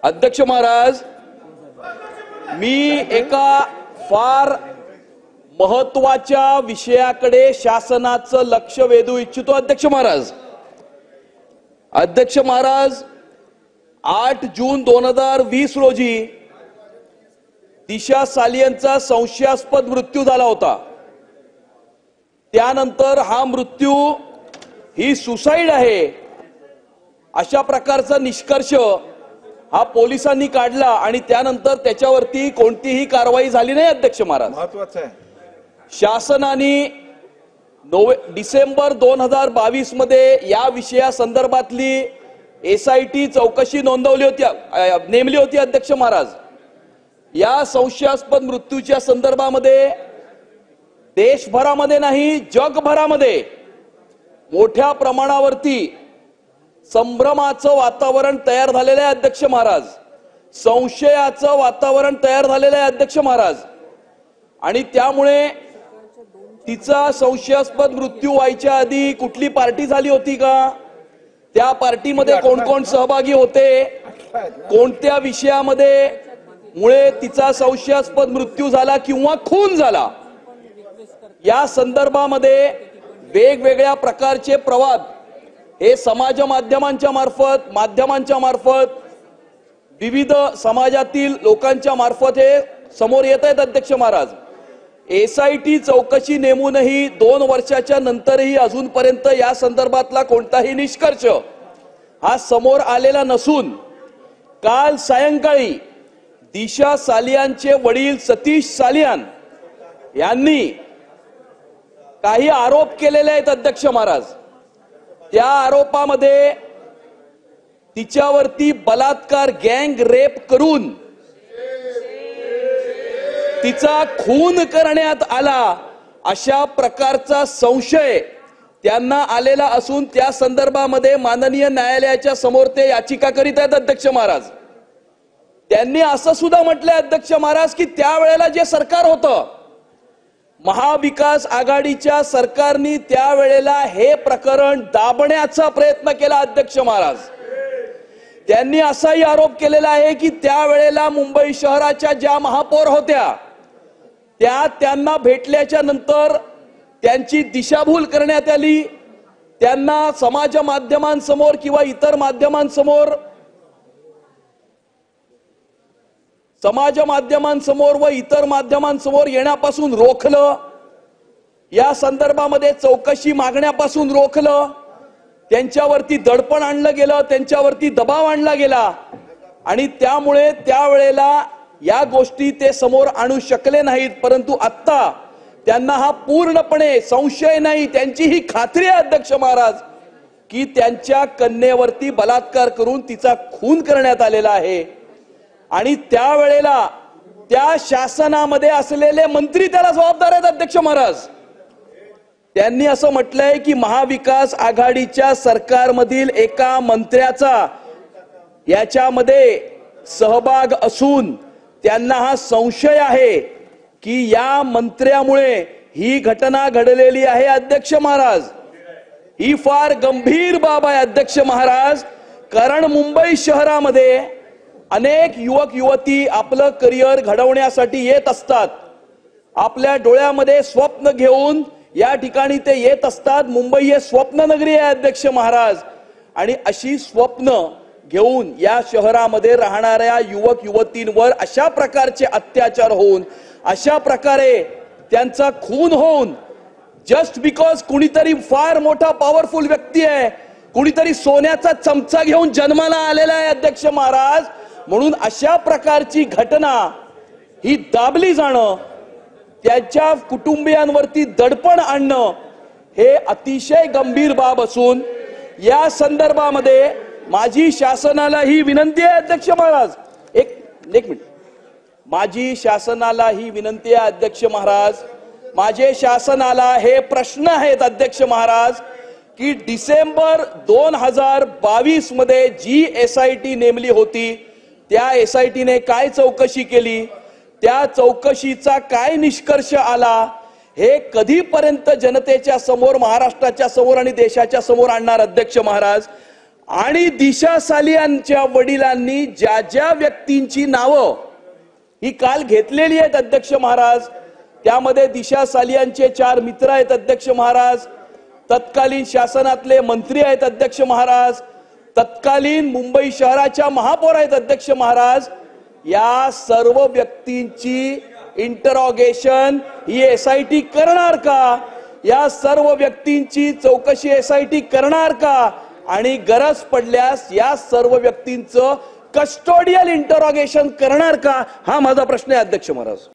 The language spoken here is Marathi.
अध्यक्ष महाराज, मी एका फार महत्त्वाच्या विषयाकडे शासनाचं लक्ष वेधू इच्छितो. अध्यक्ष महाराज 8 जून 2020 रोजी दिशा सालियनचा संशयास्पद मृत्यू झाला होता. त्यानंतर हा मृत्यू ही सुसाईड आहे अशा प्रकारचा निष्कर्ष हा पोलिसांनी काढला आणि त्यानंतर त्याच्यावरती कोणतीही कारवाई झाली नाही. अध्यक्ष महाराज, महत्त्वाचं आहे. शासनाने डिसेंबर 2022 मध्ये या विषयासंदर्भातली SIT चौकशी नेमली होती. अध्यक्ष महाराज, या संशयास्पद मृत्यूच्या संदर्भामध्ये देशभरामध्ये नाही जगभरामध्ये मोठ्या प्रमाणावरती संभ्रमाचं वातावरण तयार झालेलं आहे. अध्यक्ष महाराज, संशयाचं वातावरण तयार झालेलं आहे. अध्यक्ष महाराज, आणि त्यामुळे तिचा संशयास्पद मृत्यू व्हायच्या आधी कुठली पार्टी झाली होती का, त्या पार्टीमध्ये कोण कोण सहभागी होते, कोणत्या विषयामध्ये मुळे तिचा संशयास्पद मृत्यू झाला किंवा खून झाला, या संदर्भामध्ये वेगवेगळ्या प्रकारचे प्रवाद हे समाज माध्यमांच्या मार्फत विविध समाजातील लोकांच्या मार्फत हे समोर येत आहेत. अध्यक्ष महाराज, SIT चौकशी नेमूनही 2 वर्षाच्या नंतरही अजूनपर्यंत या संदर्भातला कोणताही निष्कर्ष हा समोर आलेला नसून काल सायंकाळी दिशा सालियानचे वडील सतीश सालियान यांनी काही आरोप केलेले आहेत. अध्यक्ष महाराज, त्या आरोपामध्ये तिच्यावरती बलात्कार गँग रेप करून तिचा खून करण्यात आला अशा प्रकारचा संशय त्यांना आलेला असून त्या संदर्भामध्ये माननीय न्यायालयाच्या समोर ते याचिका करीत आहेत. अध्यक्ष महाराज, त्यांनी असं सुद्धा म्हटलंय अध्यक्ष महाराज की त्यावेळेला जे सरकार होतं महाविकास आघाडीच्या सरकारने त्यावेळेला हे प्रकरण दाबण्याचा प्रयत्न केला. अध्यक्ष महाराज, त्यांनी असाही आरोप केलेला आहे की त्यावेळेला मुंबई शहराच्या ज्या महापौर होत्या त्यांना भेटल्याच्या नंतर त्यांची दिशाभूल करण्यात आली, त्यांना समाज माध्यमांसमोर किंवा इतर माध्यमांसमोर व इतर माध्यमांसमोर येण्यापासून रोखलं, या संदर्भामध्ये चौकशी मागण्यापासून रोखलं, त्यांच्यावरती दडपण आणलं गेलं, त्यांच्यावरती दबाव आणला गेला आणि त्यामुळे त्यावेळेला या गोष्टी ते समोर आणू शकले नाहीत. परंतु आता त्यांना हा पूर्णपणे संशय नाही, त्यांची ही खात्री आहे अध्यक्ष महाराज की त्यांच्या कन्येवरती बलात्कार करून तिचा खून करण्यात आलेला आहे आणि त्यावेळेला त्या शासनामध्ये असलेले मंत्री त्याला जबाबदार आहेत. अध्यक्ष महाराज, त्यांनी असं म्हटलंय की महाविकास आघाडीच्या सरकारमधील एका मंत्र्याचा याच्यामध्ये सहभाग असून त्यांना हा संशय आहे की या मंत्र्यामुळे ही घटना घडलेली आहे. अध्यक्ष महाराज, ही फार गंभीर बाब आहे. अध्यक्ष महाराज, कारण मुंबई शहरामध्ये अनेक युवक युवती आपलं करिअर घडवण्यासाठी येत असतात, आपल्या डोळ्यामध्ये स्वप्न घेऊन या ठिकाणी ते येत असतात. मुंबई हे स्वप्न नगरी आहे. अध्यक्ष महाराज, आणि अशी स्वप्न घेऊन या शहरामध्ये राहणाऱ्या युवक युवतींवर अशा प्रकारचे अत्याचार होऊन अशा प्रकारे त्यांचा खून होऊन जस्ट बिकॉज कुणीतरी फार मोठा पॉवरफुल व्यक्ती आहे, कुणीतरी सोन्याचा चमचा घेऊन जन्माला आलेला आहे. अध्यक्ष महाराज, म्हणून अशा प्रकारची घटना ही दाबली जाणं, त्याच्या कुटुंबियांवरती दडपण आणणं हे अतिशय गंभीर बाब असून या संदर्भामध्ये माझी शासनाला ही विनंती आहे. अध्यक्ष महाराज, एक मिनिट, माझी शासनाला ही विनंती आहे. अध्यक्ष महाराज, माझे शासनाला हे प्रश्न आहेत. अध्यक्ष महाराज, की डिसेंबर 2022 मध्ये जी SIT नेमली होती त्या SIT ने काय चौकशी केली, त्या चौकशीचा काय निष्कर्ष आला, हे कधीपर्यंत जनतेच्या समोर, महाराष्ट्राच्या समोर आणि देशाच्या समोर आणणार. अध्यक्ष महाराज, आणि दिशा सालियांच्या वडिलांनी ज्या ज्या व्यक्तींची नावं ही काल घेतलेली आहेत अध्यक्ष महाराज, त्यामध्ये दिशा सालियांचे 4 मित्र आहेत अध्यक्ष महाराज, तत्कालीन शासनातले मंत्री आहेत अध्यक्ष महाराज, तत्कालीन मुंबई शहराच्या महापौर आहेत अध्यक्ष महाराज. या सर्व व्यक्तींची इंटरॉगेशन ही SIT करणार का? या सर्व व्यक्तींची चौकशी SIT करणार का? आणि गरज पडल्यास या सर्व व्यक्तींचं कस्टोडियल इंटरॉगेशन करणार का? हा माझा प्रश्न आहे अध्यक्ष महाराज.